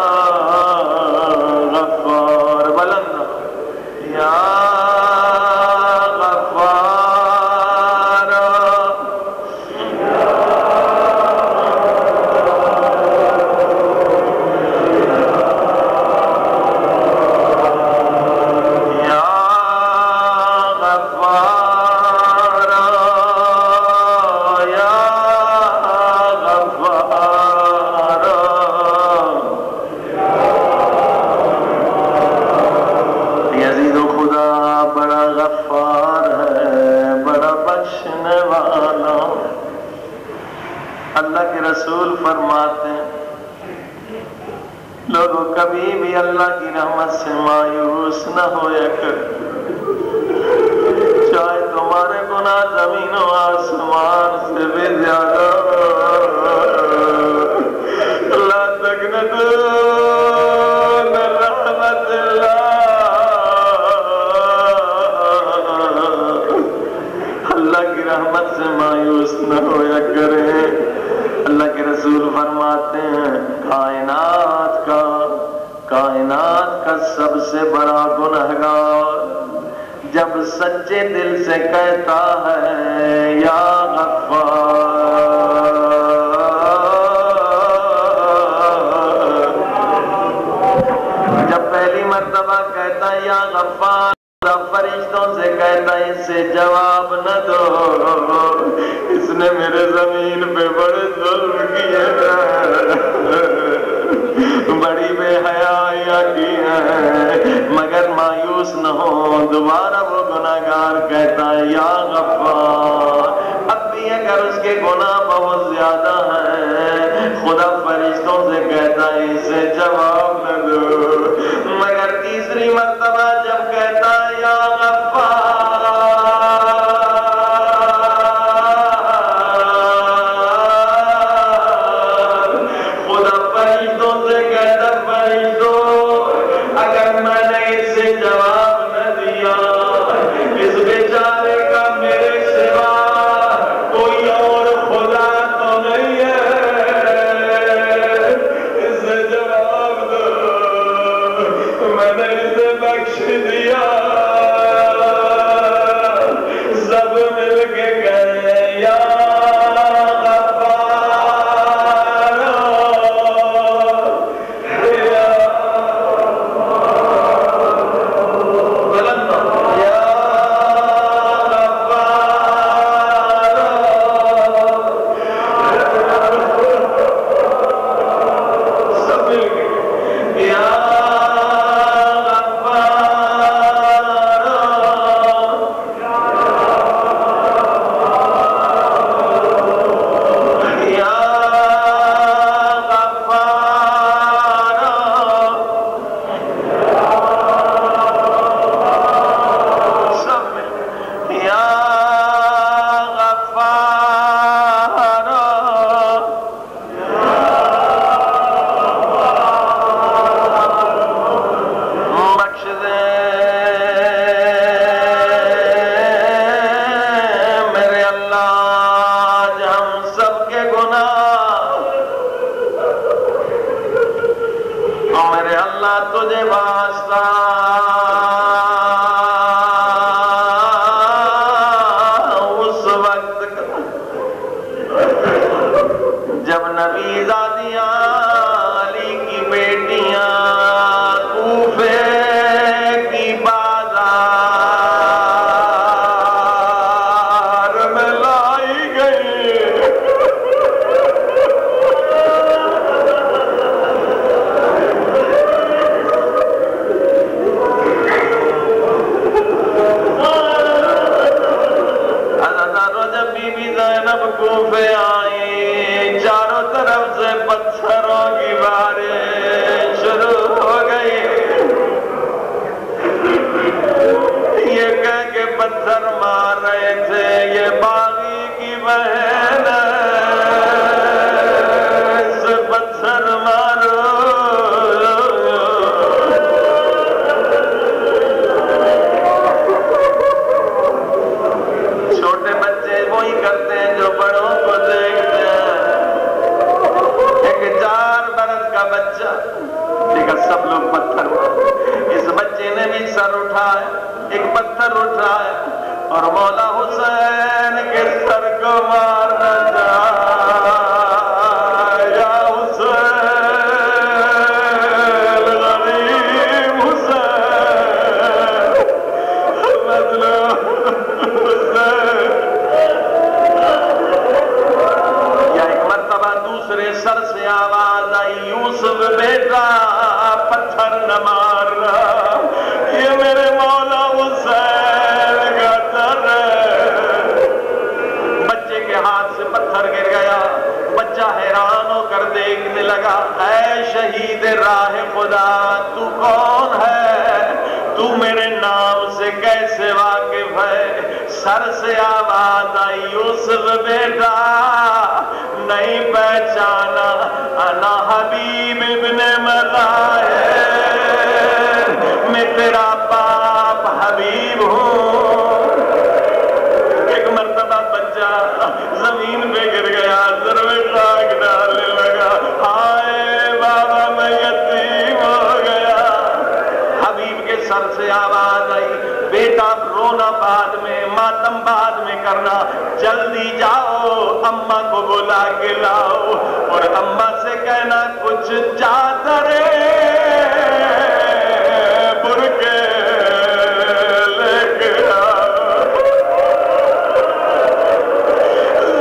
غفار بلند یا اللہ کے رسول فرماتے ہیں لوگوں کبھی بھی اللہ کی رحمت سے مایوس نہ ہویا کر چاہے تمہارے گناہ زمین و آسمان سے بھی زیادہ لا تقنطوا من رحمت اللہ اللہ کی رحمت سے مایوس نہ ہویا کریں اللہ کے رسول فرماتے ہیں کائنات کا سب سے بڑا گنہگار جب سچے دل سے کہتا ہے یا غفار جب پہلی مرتبہ کہتا ہے یا غفار فرشتوں سے کہتا ہے اس سے جواب نہ دو اس نے میرے زمین پہ بڑے ظلم کیے بڑی بے حیائی کی ہے مگر مایوس نہ ہو دوبارہ وہ گناہگار کہتا ہے یا غفار اب بھی اگر اس کے گناہ بہت زیادہ ہیں خدا فرشتوں سے کہتا ہے اسے جواب نہ دو مگر تیسری مرتبہ جب کہتا ہے یا غفار خدا فرشتوں سے کہتا فرشتوں اگر میں نے اسے جواب نہ دیا اس بیچارے کا میرے سوا کوئی اور خدا تو نہیں ہے اسے جواب دو میں نے اسے بخش دیا سب میں میرے اللہ تجھے واسطہ اس وقت جب نبی زادیاں علی کی بیٹیاں کوفے کی بازار میں لائی گئی، جب بی بی زینب کوفے آئی، چاروں طرف سے پتھروں کی بارش شروع ہو گئی، یہ کہہ کے پتھر مار رہے تھے یہ باغی کی بہن سے پتھر مارو، چھوٹے بچے وہی کرتے ہیں جو بڑوں کو دیکھتے ہیں۔ ایک 4 برس کا بچہ دیکھا سب لوگ پتھر مارے، اس بچے نے بھی سر اٹھایا، ایک پتھر اٹھایا اور مولا حسین کے سر کو مارنا چاہا، یا حسین غریب حسین مظلوم حسین، یا ایک مرتبہ دوسرے سر سے آواز آئی یوسف بیٹا پتھر نہ مارنا، یہ میرے مولا حسین کا در ہے۔ بچے کے ہاتھ سے پتھر گر گیا، بچہ حیران ہو کر دیکھنے لگا، اے شہید راہ خدا تو کون ہے، تو میرے نام سے کیسے واقف ہے؟ سر سے آواز آئی یوسف بیٹا نہیں پہچانا، انا حبیب ابن مظاہر، میں تیرا باپ حبیب ہوں۔ ایک مرتبہ بچہ زمین پہ گر گیا، سر میں خاک ڈالنے لگا، ہائے بابا میں یتیم ہو گیا۔ حبیب کے سر سے آواز آئی بیٹا رونا بعد میں، ماتم بعد میں کرنا، جلدی جاؤ اماں کو بلا کے لاؤ اور اماں سے کہنا کچھ چادریں برقعے لے کے آؤ،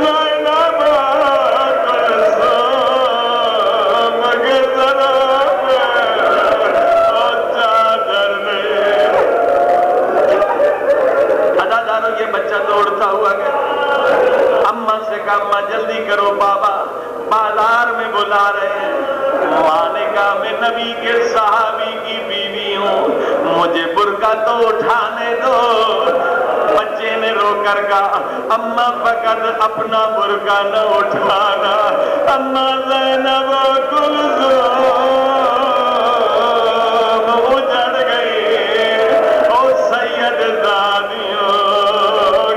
زینب کلثوم کے ذرا چادر نہیں۔ ادادارو یہ بچہ دوڑتا ہوا گیا، اماں سے کہا اماں جلدی کرو بابا بازار میں بلا رہے ہیں۔ ماں نے کہا میں نبی کے صحابی کی بیوی ہوں، مجھے برقع تو اٹھانے دو۔ بچے نے رو کر کہا اماں فقط اپنا برقع نہ اٹھانا، اماں زینب کلثوم اجڑ گئی، او سید زادیوں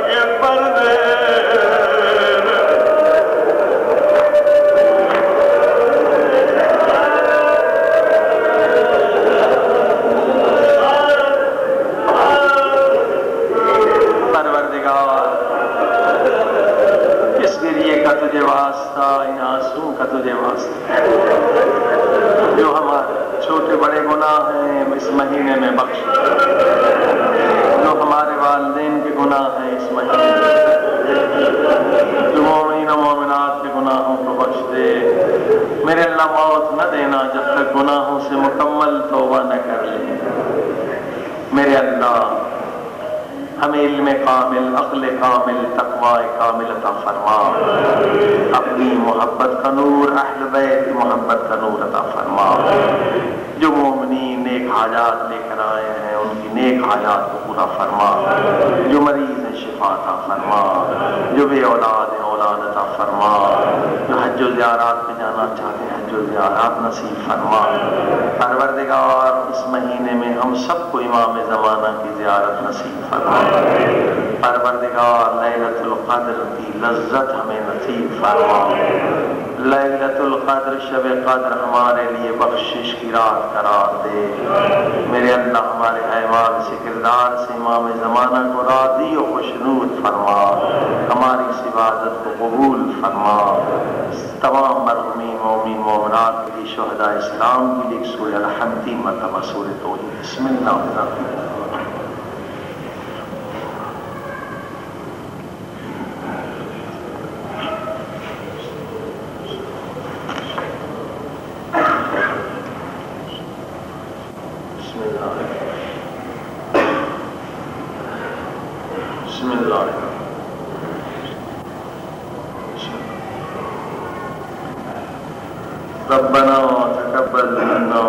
کے پردے تجھے واسطہ، ان آنسوں کا تجھے واسطہ، جو ہمارے چھوٹے بڑے گناہ ہیں اس مہینے میں بخش، جو ہمارے والدین کے گناہ ہیں اس مہینے میں، جو مومنین و مومنات کے گناہوں کو بخش دے۔ میرے اللہ موت نہ دینا جب تک گناہوں سے مکمل توبہ نہ کر لیں۔ میرے اللہ ہمیں علم کامل، عقل کامل، تقوی کامل عطا فرما، اپنی محبت کا نور، اہل بیت کی محبت کا نور عطا فرما۔ جو مومنین نیک حاجات لے کر آئے ہیں ان کی نیک حاجات کو پورا فرما، جو مریض ہیں شفا عطا فرما، جو بے اولاد ہیں اولاد عطا فرما، جو حج و زیارات پہ جانا چاہتے ہیں حج و زیارات نصیب فرما۔ پروردگار اس مہینے میں ہم سب کو امام زمانہ کی زیارت نصیب فرما۔ پروردگار لیلۃ القدر کی لذت ہمیں نصیب فرما، لیلۃ القدر شب قدر ہمارے لیے بخشش کی رات قرار دے۔ میرے اللہ ہمارے اعمال سے کردار سے امام زمانہ کو راضی و خوشنود فرما، ہماری اس عبادت کو قبول فرما۔ تمام مرحومین مومنین مومنات کے لیے، شہداء اسلام کے لیے سورہ الحمد 3 مرتبہ سورہ توحید۔ بسم اللہ الرحمن الرحیم۔ ربنا تقبل منا